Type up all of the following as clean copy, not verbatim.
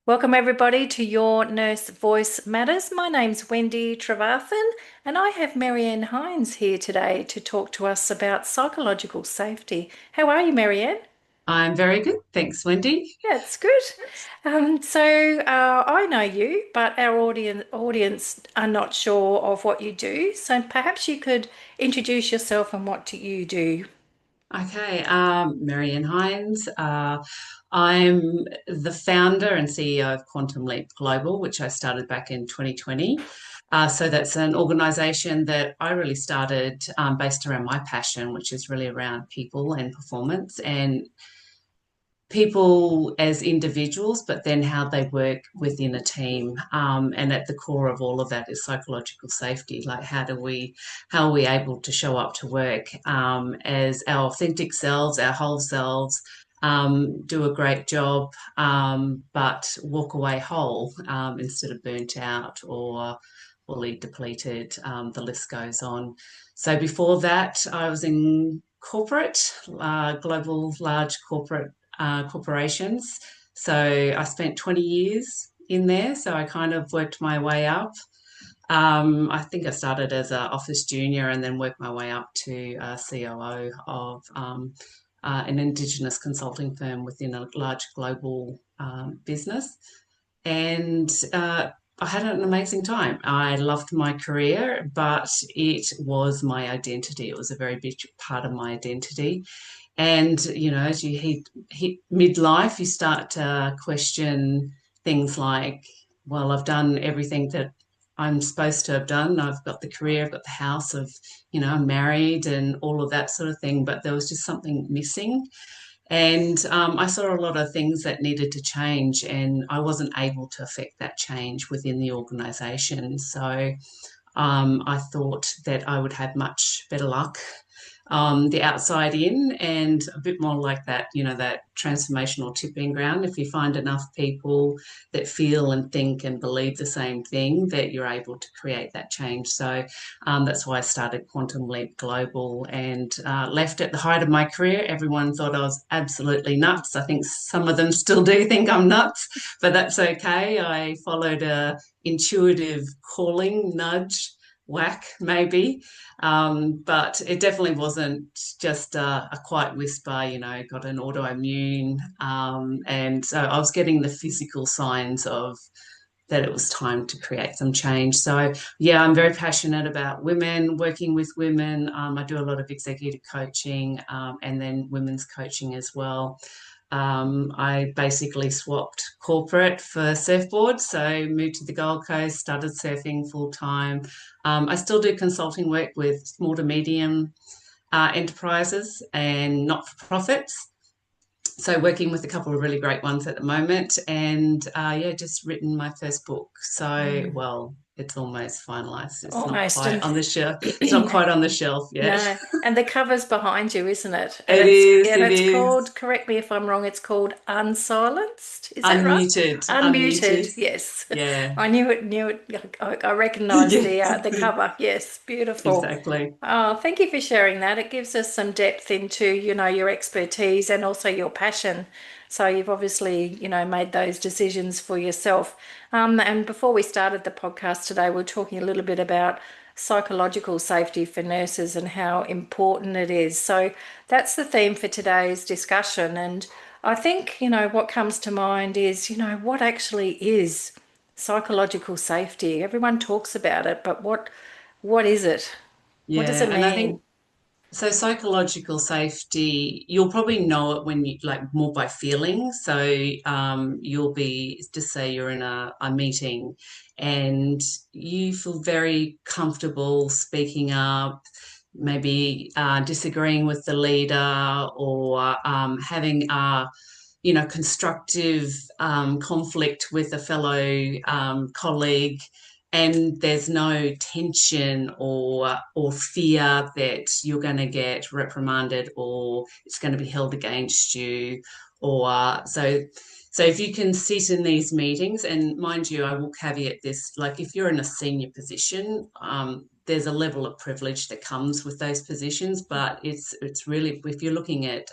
Welcome, everybody, to Your Nurse Voice Matters. My name's Wendy Trevathan, and I have Marianne Hyness here today to talk to us about psychological safety. How are you, Marianne? I'm very good. Thanks, Wendy. Yeah, it's good. I know you, but our audience are not sure of what you do. So perhaps you could introduce yourself and what do you do? Okay, Marianne Hines. I'm the founder and CEO of Quantum Leap Global, which I started back in 2020. So that's an organization that I really started based around my passion, which is really around people and performance. And people as individuals, but then how they work within a team. And at the core of all of that is psychological safety. Like how are we able to show up to work as our authentic selves, our whole selves, do a great job, but walk away whole instead of burnt out or fully depleted. The list goes on. So before that, I was in corporate, global large corporations. So I spent 20 years in there. So I kind of worked my way up. I think I started as an office junior and then worked my way up to COO of an Indigenous consulting firm within a large global business. And I had an amazing time. I loved my career, but it was my identity. It was a very big part of my identity. And, as you hit midlife, you start to question things like, well, I've done everything that I'm supposed to have done. I've got the career, I've got the house, I'm married and all of that sort of thing. But there was just something missing. And I saw a lot of things that needed to change, and I wasn't able to affect that change within the organization. So I thought that I would have much better luck the outside in and a bit more like that, that transformational tipping ground. If you find enough people that feel and think and believe the same thing, that you're able to create that change. So that's why I started Quantum Leap Global and left at the height of my career. Everyone thought I was absolutely nuts. I think some of them still do think I'm nuts, but that's okay. I followed a intuitive calling, nudge, whack, maybe, but it definitely wasn't just a quiet whisper, got an autoimmune. And so I was getting the physical signs of that it was time to create some change. So, yeah, I'm very passionate about women, working with women. I do a lot of executive coaching and then women's coaching as well. I basically swapped corporate for surfboard, so moved to the Gold Coast, started surfing full time. I still do consulting work with small to medium enterprises and not for profits. So working with a couple of really great ones at the moment, and yeah, just written my first book. So Mm, well, it's almost finalised. It's not almost. quite And on the shelf. It's not quite on the shelf yet. no, and the cover's behind you, isn't it? And It it's is. and It it's is. called, correct me if I'm wrong, it's called Unsilenced. Is that right? Unmuted. Unmuted. Unmuted. Yes. Yeah. I knew it. I recognized Yeah. the cover. Yes, beautiful. Exactly. Oh, thank you for sharing that. It gives us some depth into, your expertise and also your passion. So you've obviously, made those decisions for yourself. And before we started the podcast today, we are talking a little bit about psychological safety for nurses and how important it is. So that's the theme for today's discussion. And I think, what comes to mind is, what actually is psychological safety? Everyone talks about it, but what is it? What does Yeah. it And I mean? think so psychological safety, you'll probably know it when you like more by feeling. So you'll be just say you're in a meeting and you feel very comfortable speaking up, maybe disagreeing with the leader or having a constructive conflict with a fellow colleague, and there's no tension or fear that you're going to get reprimanded or it's going to be held against you, or so if you can sit in these meetings, and mind you, I will caveat this, like if you're in a senior position, there's a level of privilege that comes with those positions, but it's really, if you're looking at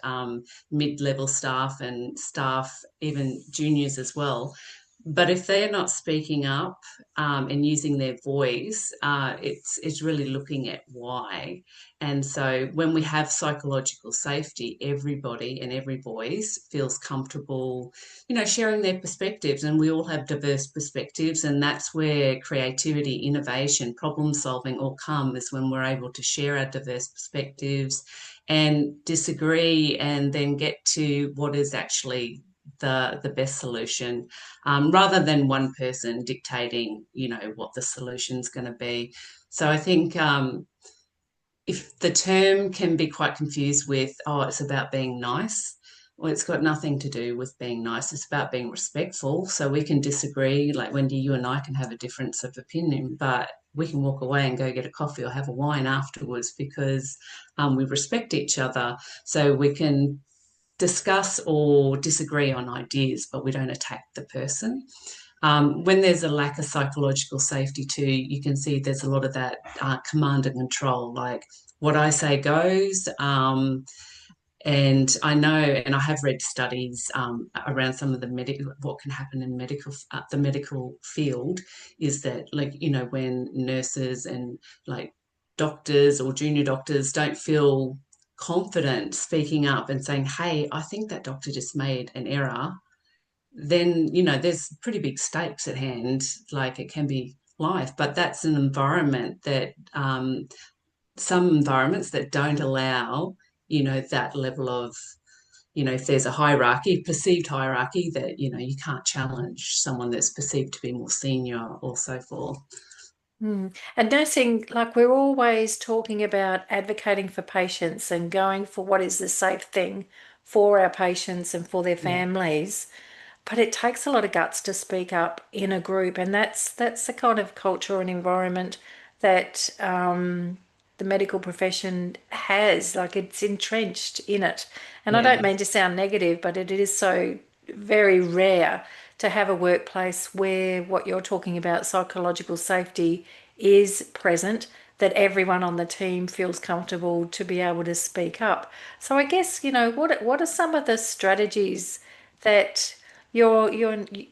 mid-level staff and staff, even juniors as well, But if they're not speaking up and using their voice, it's really looking at why. And so when we have psychological safety, everybody and every voice feels comfortable, sharing their perspectives. And we all have diverse perspectives, and that's where creativity, innovation, problem solving all come, is when we're able to share our diverse perspectives and disagree, and then get to what is actually the best solution, rather than one person dictating, what the solution's going to be. So I think if the term can be quite confused with, oh, it's about being nice. Well, it's got nothing to do with being nice. It's about being respectful. So we can disagree, like Wendy, you and I can have a difference of opinion, but we can walk away and go get a coffee or have a wine afterwards, because we respect each other. So we can discuss or disagree on ideas, but we don't attack the person. When there's a lack of psychological safety too, you can see there's a lot of that command and control, like what I say goes. And I know, and I have read studies around some of the medical, what can happen in the medical field, is that, like, when nurses and like doctors or junior doctors don't feel confident speaking up and saying, hey, I think that doctor just made an error, then there's pretty big stakes at hand. Like, it can be life, but that's an environment that some environments that don't allow that level of, if there's a hierarchy, perceived hierarchy, that you can't challenge someone that's perceived to be more senior or so forth. Mm. And nursing, like we're always talking about advocating for patients and going for what is the safe thing for our patients and for their Yeah, families. But it takes a lot of guts to speak up in a group, and that's the kind of culture and environment that the medical profession has. Like it's entrenched in it. And I don't yeah, mean to sound negative, but it is so very rare to have a workplace where what you're talking about, psychological safety, is present, that everyone on the team feels comfortable to be able to speak up. So I guess, what are some of the strategies that you're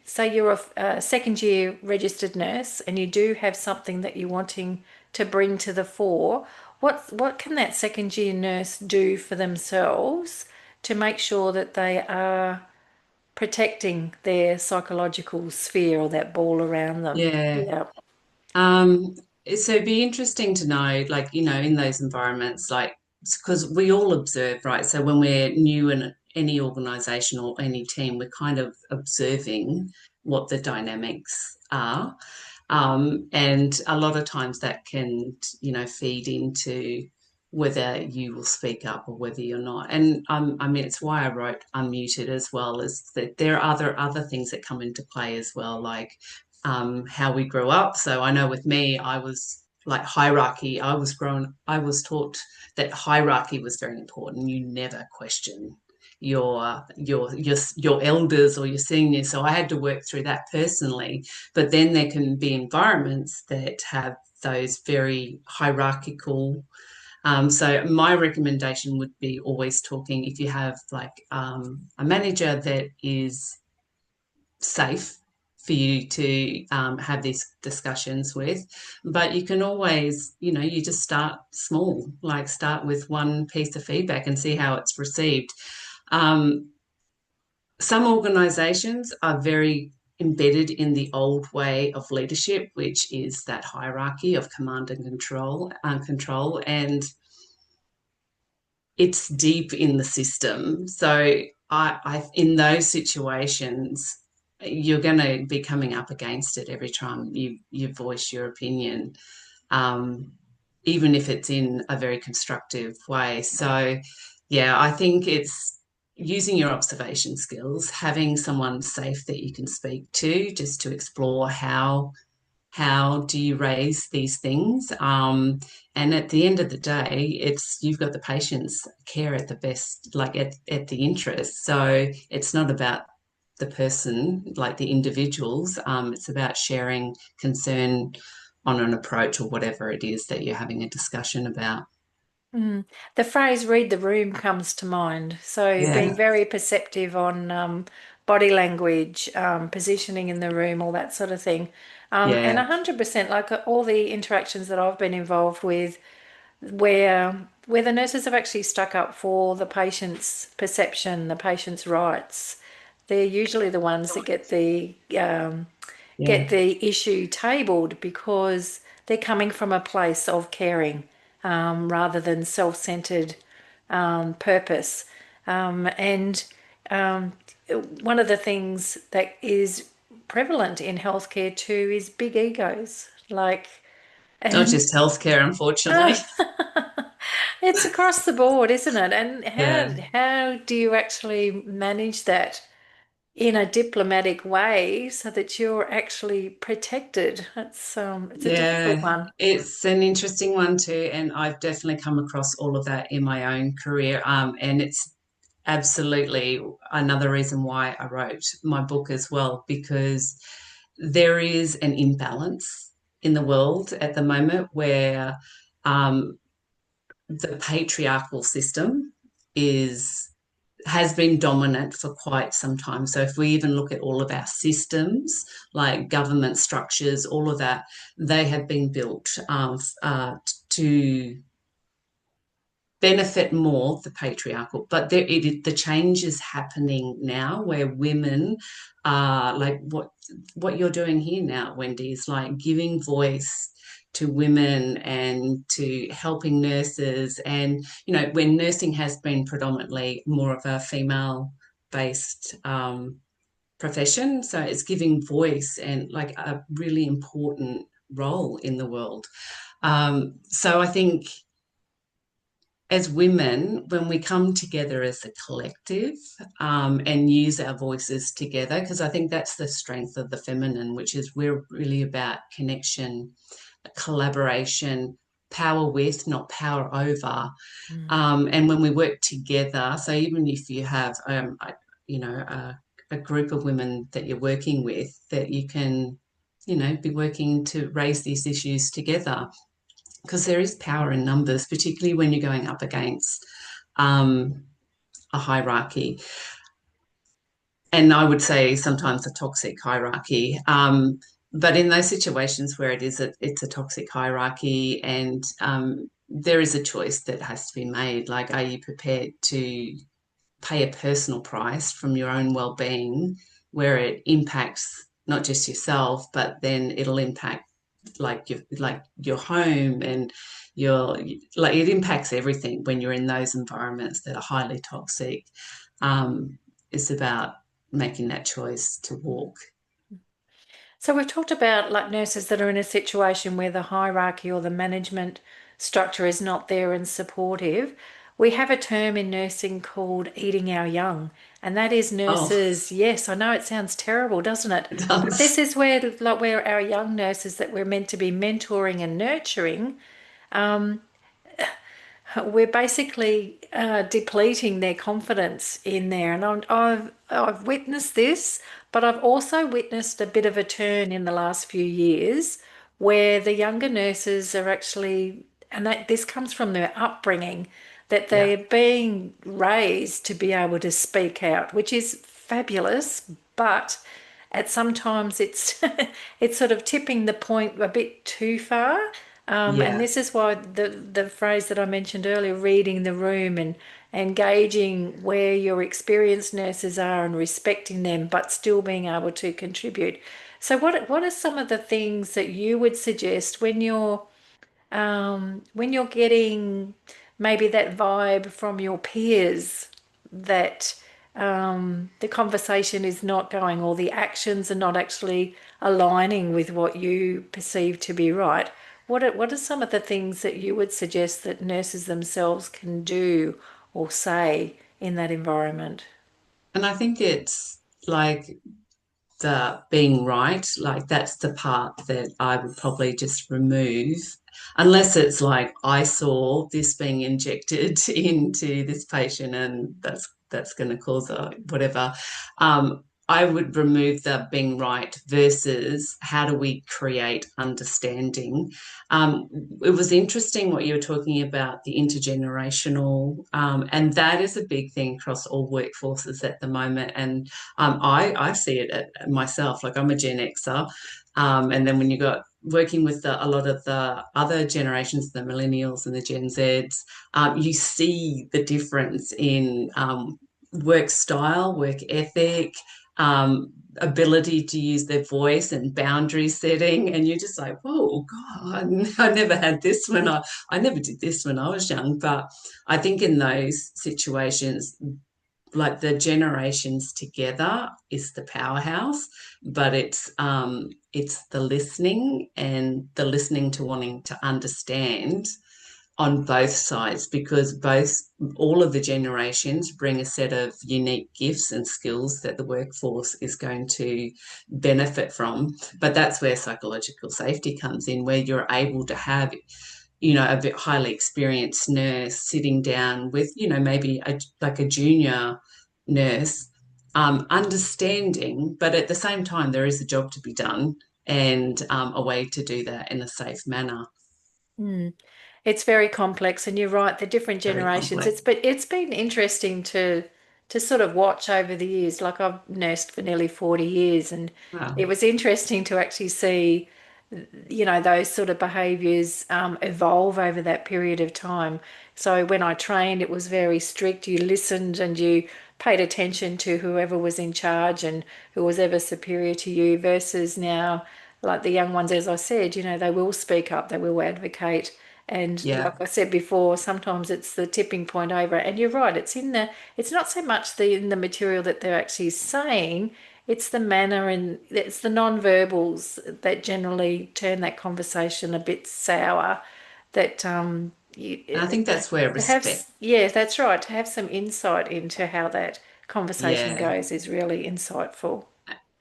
say you're a second year registered nurse and you do have something that you're wanting to bring to the fore. What can that second year nurse do for themselves to make sure that they are protecting their psychological sphere or that ball around them? yeah. Yeah. Um, so it'd be interesting to know, like, in those environments, like, because we all observe, right? So when we're new in any organization or any team, we're kind of observing what the dynamics are. And a lot of times that can, feed into whether you will speak up or whether you're not. And I mean, it's why I wrote Unmuted as well, is that there are other things that come into play as well, like how we grew up. So I know with me, I was like hierarchy. I was taught that hierarchy was very important. You never question your elders or your seniors. So I had to work through that personally. But then there can be environments that have those very hierarchical. So my recommendation would be always talking, if you have like a manager that is safe for you to have these discussions with. But you can always, you just start small, like start with one piece of feedback and see how it's received. Um, some organizations are very embedded in the old way of leadership, which is that hierarchy of command and control, and it's deep in the system. So in those situations, you're going to be coming up against it every time you voice your opinion, um, even if it's in a very constructive way. So, yeah, I think it's using your observation skills, having someone safe that you can speak to, just to explore how do you raise these things? And at the end of the day, it's you've got the patient's care at the best, like at the interest. So it's not about the person, like the individuals. It's about sharing concern on an approach or whatever it is that you're having a discussion about. Mm. The phrase read the room comes to mind. So being Yeah. very perceptive on body language, positioning in the room, all that sort of thing. And Yeah. 100%, like all the interactions that I've been involved with, where the nurses have actually stuck up for the patient's perception, the patient's rights. They're usually the ones that Yeah. get the issue tabled because they're coming from a place of caring rather than self-centered purpose. And one of the things that is prevalent in healthcare too is big egos. Like, Not and just healthcare, unfortunately. uh, it's across the board, isn't it? And Yeah. how do you actually manage that in a diplomatic way so that you're actually protected? It's a difficult Yeah, one. it's an interesting one too, and I've definitely come across all of that in my own career. And it's absolutely another reason why I wrote my book as well, because there is an imbalance in the world at the moment where um, the patriarchal system is has been dominant for quite some time. So if we even look at all of our systems, like government structures, all of that, they have been built to benefit more the patriarchal. But the change is happening now where women are like what you're doing here now, Wendy, is like giving voice to women and to helping nurses. And, when nursing has been predominantly more of a female based profession. So it's giving voice and like a really important role in the world. So I think as women, when we come together as a collective and use our voices together, because I think that's the strength of the feminine, which is we're really about connection, collaboration, power with, not power over. Mm. And when we work together, so even if you have, a group of women that you're working with, that you can, be working to raise these issues together because there is power in numbers, particularly when you're going up against um, a hierarchy. And I would say sometimes a toxic hierarchy. But in those situations where it's a toxic hierarchy and there is a choice that has to be made, like, are you prepared to pay a personal price from your own well-being where it impacts not just yourself, but then it'll impact like your home and your like it impacts everything when you're in those environments that are highly toxic. um, it's about making that choice to walk. So we've talked about like nurses that are in a situation where the hierarchy or the management structure is not there and supportive. We have a term in nursing called eating our young, and that is Oh, nurses. Yes, I know it sounds terrible, doesn't it? it But does. this is where our young nurses that we're meant to be mentoring and nurturing, we're basically depleting their confidence in there. And I've witnessed this, but I've also witnessed a bit of a turn in the last few years where the younger nurses are actually, and this comes from their upbringing, that Yeah, they're being raised to be able to speak out, which is fabulous, but at sometimes it's it's sort of tipping the point a bit too far. And yeah. this is why the phrase that I mentioned earlier, reading the room and engaging where your experienced nurses are and respecting them, but still being able to contribute. So what are some of the things that you would suggest when you're getting maybe that vibe from your peers that the conversation is not going or the actions are not actually aligning with what you perceive to be right? What are some of the things that you would suggest that nurses themselves can do or say in that environment? And I think it's like the being right, like that's the part that I would probably just remove, unless it's like I saw this being injected into this patient and that's going to cause a whatever. I would remove the being right versus how do we create understanding. It was interesting what you were talking about, the intergenerational, and that is a big thing across all workforces at the moment. And I see it at myself, like I'm a Gen Xer. And then when you got working with a lot of the other generations, the millennials and the Gen Zs, you see the difference in work style, work ethic, ability to use their voice and boundary setting. And you're just like, whoa, God, I never had this I never did this when I was young. But I think in those situations, like the generations together is the powerhouse, but it's the listening and the listening to wanting to understand on both sides, because both all of the generations bring a set of unique gifts and skills that the workforce is going to benefit from. But that's where psychological safety comes in, where you're able to have, a bit highly experienced nurse sitting down with, maybe like a junior nurse, understanding, but at the same time there is a job to be done, and a way to do that in a safe manner. Mm. It's very complex, and you're right, the different Very generations. complex. It's been interesting to sort of watch over the years. Like I've nursed for nearly 40 years, and it Wow. was interesting to actually see, those sort of behaviors evolve over that period of time. So when I trained, it was very strict. You listened and you paid attention to whoever was in charge and who was ever superior to you, versus now, like the young ones, as I said, they will speak up, they will advocate. And Yeah. like I said before, sometimes it's the tipping point over. And you're right, it's not so much in the material that they're actually saying, it's the manner and it's the non-verbals that generally turn that conversation a bit sour. That And I think that's where to have, respect, yeah, that's right. To have some insight into how that conversation yeah. goes is really insightful.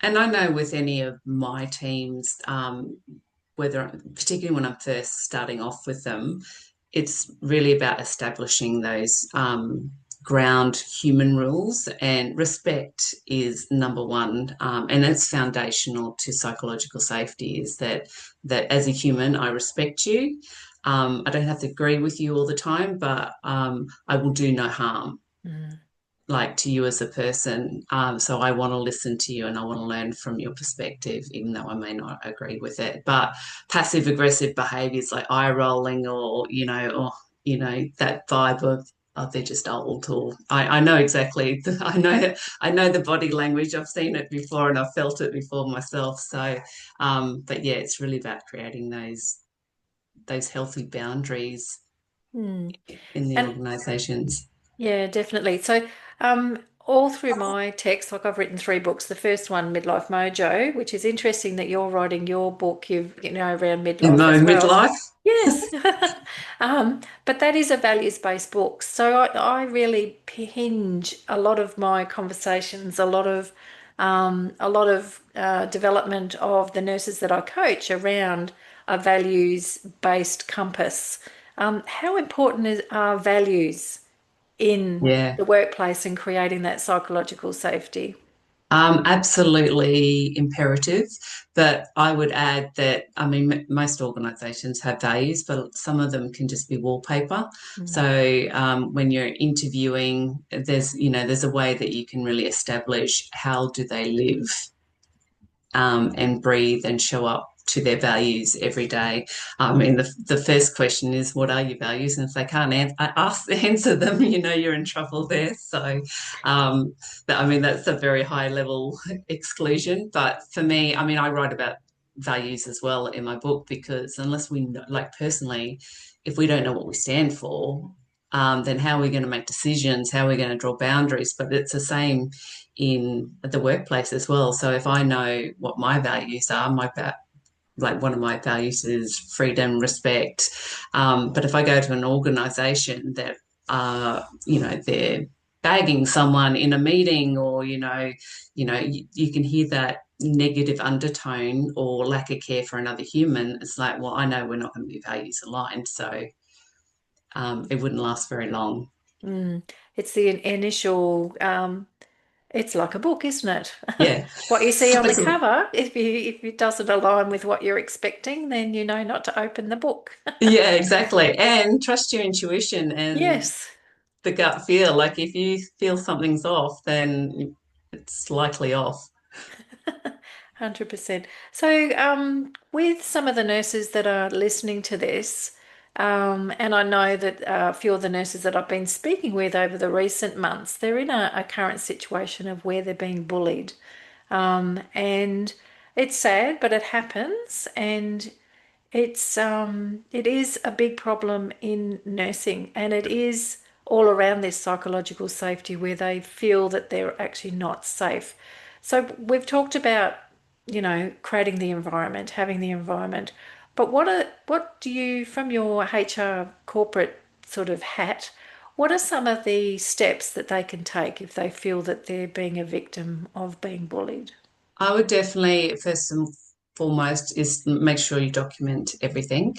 And I know with any of my teams, whether particularly when I'm first starting off with them, it's really about establishing those ground human rules, and respect is number one, and it's foundational to psychological safety. Is that as a human, I respect you. I don't have to agree with you all the time, but I will do no harm, Mm. like to you as a person. So I want to listen to you and I want to learn from your perspective, even though I may not agree with it. But passive aggressive behaviors like eye rolling, or that vibe of, oh, they're just old, or I know exactly. I know the body language. I've seen it before and I've felt it before myself. So, but yeah, it's really about creating those healthy boundaries Mm. in the And organisations. yeah, definitely. So, all through my text, like I've written three books. The first one, Midlife Mojo, which is interesting that you're writing your book, around In midlife my as own well. midlife. Yes. But that is a values-based book. So I really hinge a lot of my conversations, a lot of development of the nurses that I coach around a values-based compass. How important are values in Yeah. the workplace and creating that psychological safety? Absolutely imperative. But I would add that, I mean, most organisations have values, but some of them can just be wallpaper. Mm. So when you're interviewing, there's a way that you can really establish how do they live, and breathe and show up to their values every day. I mean, the first question is, what are your values? And if they can't answer them, you're in trouble there. So, I mean, that's a very high level exclusion. But for me, I mean, I write about values as well in my book, because unless we know, like personally, if we don't know what we stand for, then how are we going to make decisions? How are we going to draw boundaries? But it's the same in the workplace as well. So if I know what my values are, like one of my values is freedom, respect. But if I go to an organisation that they're bagging someone in a meeting, or you can hear that negative undertone or lack of care for another human. It's like, well, I know we're not going to be values aligned, so it wouldn't last very long. Mm. It's the initial It's like a book, isn't it? Yeah. What you see on the That's cover, if it doesn't align with what you're expecting, then you know not to open the book. yeah, exactly. And trust your intuition and Yes. the gut feel. Like if you feel something's off, then it's likely off. 100%. So, with some of the nurses that are listening to this, and I know that a few of the nurses that I've been speaking with over the recent months, they're in a current situation of where they're being bullied. And it's sad, but it happens. And it is a big problem in nursing, and it is all around this psychological safety where they feel that they're actually not safe. So we've talked about, creating the environment, having the environment. But what do you, from your HR corporate sort of hat, what are some of the steps that they can take if they feel that they're being a victim of being bullied? I would definitely, first and foremost, is make sure you document everything.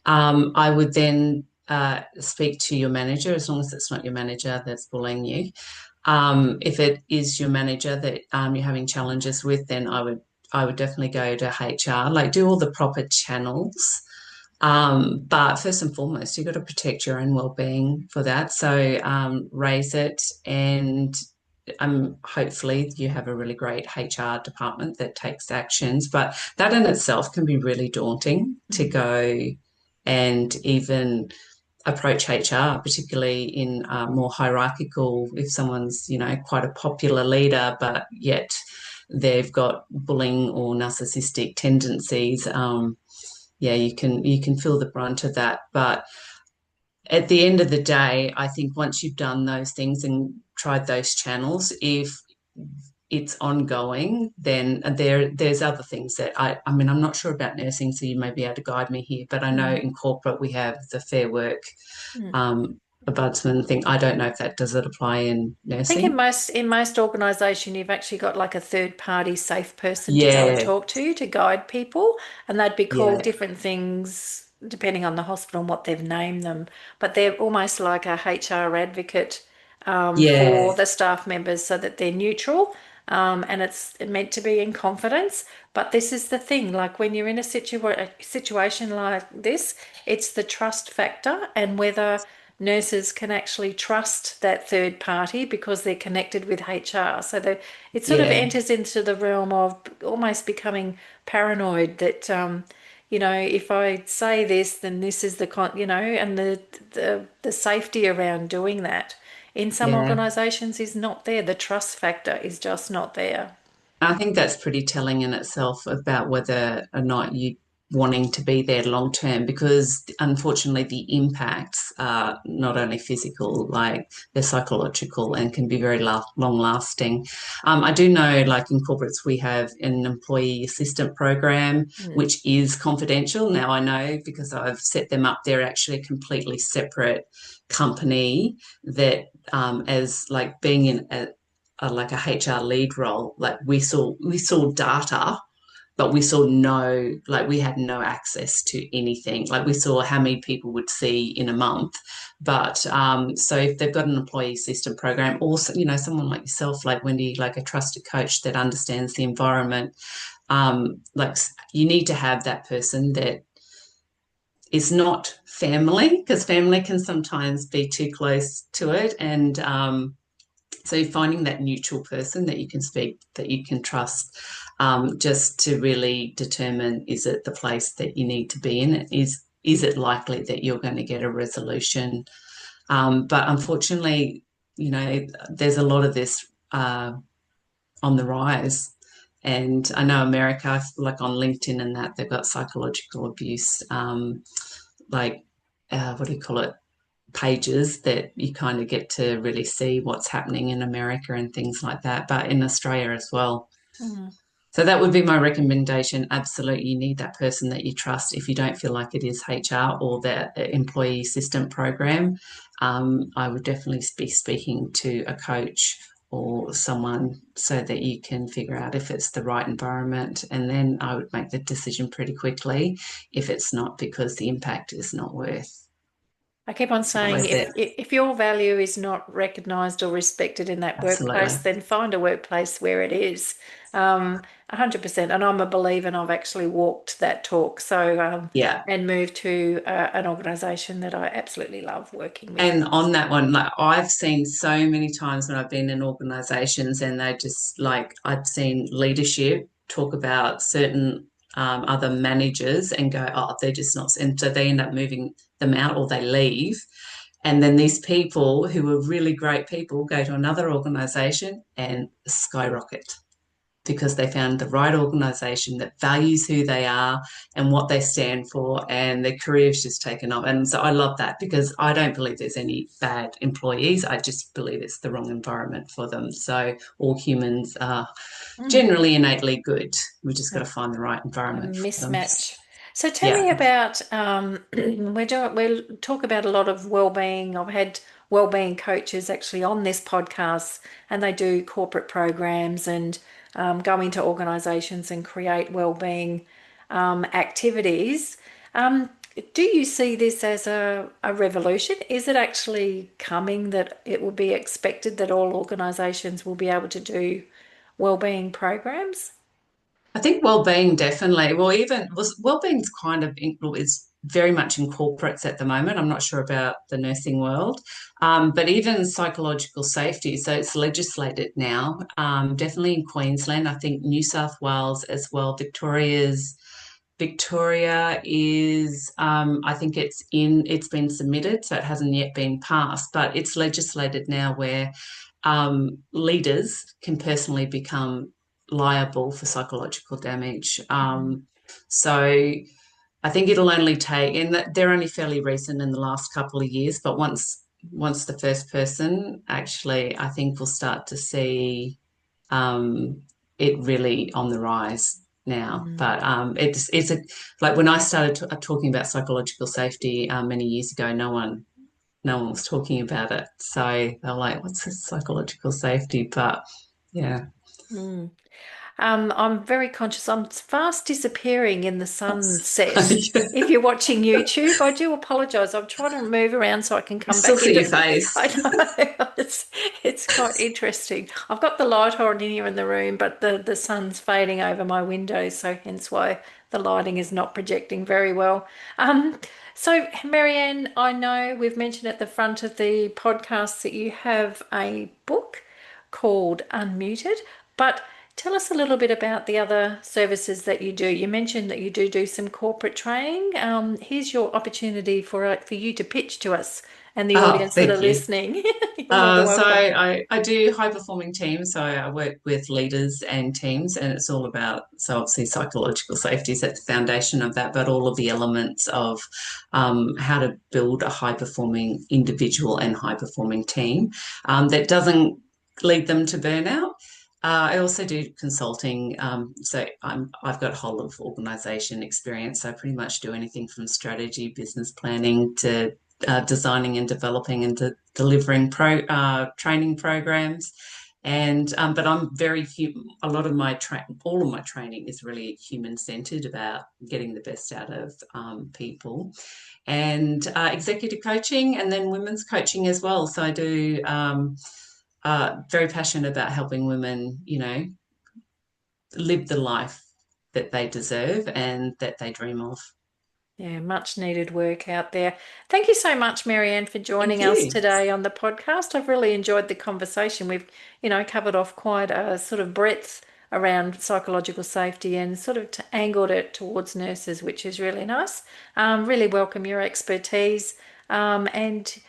I would then speak to your manager, as long as it's not your manager that's bullying you. If it is your manager that you're having challenges with, then I would definitely go to HR, like do all the proper channels. But first and foremost, you've got to protect your own well-being for that. So raise it, and hopefully you have a really great HR department that takes actions. But that in itself can be really daunting to Mm. go and even approach HR, particularly in more hierarchical, if someone's, quite a popular leader, but yet they've got bullying or narcissistic tendencies. Yeah, you can feel the brunt of that. But at the end of the day, I think once you've done those things and tried those channels, if it's ongoing, then there's other things that I mean, I'm not sure about nursing, so you may be able to guide me here, but I know Mm. in corporate we have the Fair Work Mm. um, ombudsman thing. I don't know if that does it apply in I think in nursing. most organisation you've actually got like a third party safe person to go and Yeah, talk to guide people, and they'd be called yeah, different things depending on the hospital and what they've named them. But they're almost like a HR advocate for yeah, the staff members so that they're neutral. And it's meant to be in confidence. But this is the thing, like when you're in a situation like this, it's the trust factor and whether nurses can actually trust that third party because they're connected with HR. So it sort of yeah, enters into the realm of almost becoming paranoid that, if I say this, then this is and the safety around doing that in some yeah. organisations is not there. The trust factor is just not there. I think that's pretty telling in itself about whether or not you wanting to be there long term, because unfortunately the impacts are not only physical, like they're psychological and can be very long lasting. I do know, like in corporates, we have an employee assistant program Mm. which is confidential. Now I know because I've set them up; they're actually a completely separate company that, as like being in like a HR lead role, like we saw data, but we saw no, like we had no access to anything. Like we saw how many people would see in a month. But so if they've got an employee assistant program, also, someone like yourself, like Wendy, like a trusted coach that understands the environment, like you need to have that person that is not family, because family can sometimes be too close to it. And so finding that neutral person that you can speak, that you can trust, just to really determine, is it the place that you need to be in? Is it likely that you're going to get a resolution? But unfortunately, there's a lot of this on the rise. And I know America, like on LinkedIn and that, they've got psychological abuse, like what do you call it? Pages that you kind of get to really see what's happening in America and things like that, but in Australia as well. Mm. So that would be my recommendation. Absolutely, you need that person that you trust. If you don't feel like it is HR or the employee assistant program, I would definitely be speaking to a coach or someone so that you can figure out if it's the right environment. And then I would make the decision pretty quickly if it's not, because the impact is not worth. I keep on That saying was it. if your value is not recognized or respected in that Absolutely. workplace, then find a workplace where it is. 100%. And I'm a believer, and I've actually walked that talk. So, Yeah. and moved to an organization that I absolutely love working with. And on that one, like I've seen so many times when I've been in organizations and they just like I've seen leadership talk about certain other managers and go, oh, they're just not, and so they end up moving them out or they leave. And then these people who are really great people go to another organization and skyrocket because they found the right organization that values who they are and what they stand for, and their career's just taken off. And so I love that because I don't believe there's any bad employees. I just believe it's the wrong environment for them. So all humans are Mm. generally innately good. We just got to find the right A environment for them. mismatch. So tell Yeah. me about we'll talk about a lot of well-being. I've had well-being coaches actually on this podcast, and they do corporate programs and go into organizations and create well-being activities. Um, do you see this as a revolution? Is it actually coming that it will be expected that all organizations will be able to do well-being programs? I think well-being definitely. Well, even well-being's kind of is very much in corporates at the moment. I'm not sure about the nursing world, but even psychological safety. So it's legislated now. Definitely in Queensland. I think New South Wales as well. Victoria is, I think it's been submitted, so it hasn't yet been passed, but it's legislated now where leaders can personally become liable for psychological damage. So I think it'll only take, and that they're only fairly recent in the last couple of years, but once the first person actually, I think we'll start to see it really on the rise now. Mm. But it's a like when I started talking about psychological safety many years ago, no one was talking about it. So they're like, "What's this psychological safety?" But yeah, Mm. I'm very conscious. I'm fast disappearing in the that's, sunset. If you're watching YouTube, I do apologize. I'm trying to move around so I can you come still back see into your the. face. I know it's quite interesting. I've got the light on in here in the room, but the sun's fading over my window, so hence why the lighting is not projecting very well. Um, so Marianne, I know we've mentioned at the front of the podcast that you have a book called Unmuted, but tell us a little bit about the other services that you do. You mentioned that you do some corporate training. Here's your opportunity for you to pitch to us and the Oh, audience that are thank you. listening. You're more than So welcome. I do high performing teams. So I work with leaders and teams, and it's all about, so obviously psychological safety is at the foundation of that, but all of the elements of how to build a high performing individual and high performing team that doesn't lead them to burnout. I also do consulting. So I've got whole of organisation experience. So I pretty much do anything from strategy, business planning to designing and developing and delivering training programs. And but I'm a lot of all of my training is really human centered about getting the best out of people, and executive coaching, and then women's coaching as well. So I do very passionate about helping women, live the life that they deserve and that they dream of. Yeah, much needed work out there. Thank you so much, Marianne, for Thank joining us you. today on the podcast. I've really enjoyed the conversation. We've, covered off quite a sort of breadth around psychological safety and sort of angled it towards nurses, which is really nice. Really welcome your expertise. And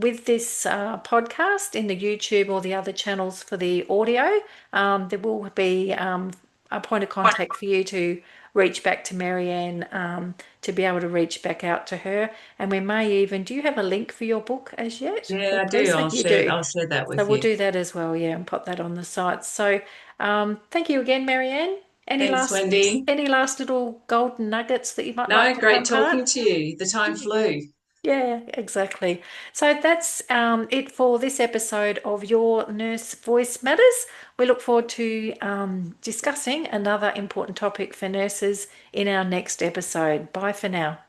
with this podcast in the YouTube or the other channels for the audio, there will be a point of contact for you to reach back to Marianne, to be able to reach back out to her. And we may even, do you have a link for your book as yet for Yeah, I do. placement? You do. I'll share that So with we'll you. do that as well, yeah, and pop that on the site. So thank you again, Marianne. Any Thanks, last Wendy. any last little golden nuggets that you might like No, to great impart? talking to you. The time flew. Yeah, exactly. So that's it for this episode of Your Nurse Voice Matters. We look forward to discussing another important topic for nurses in our next episode. Bye for now.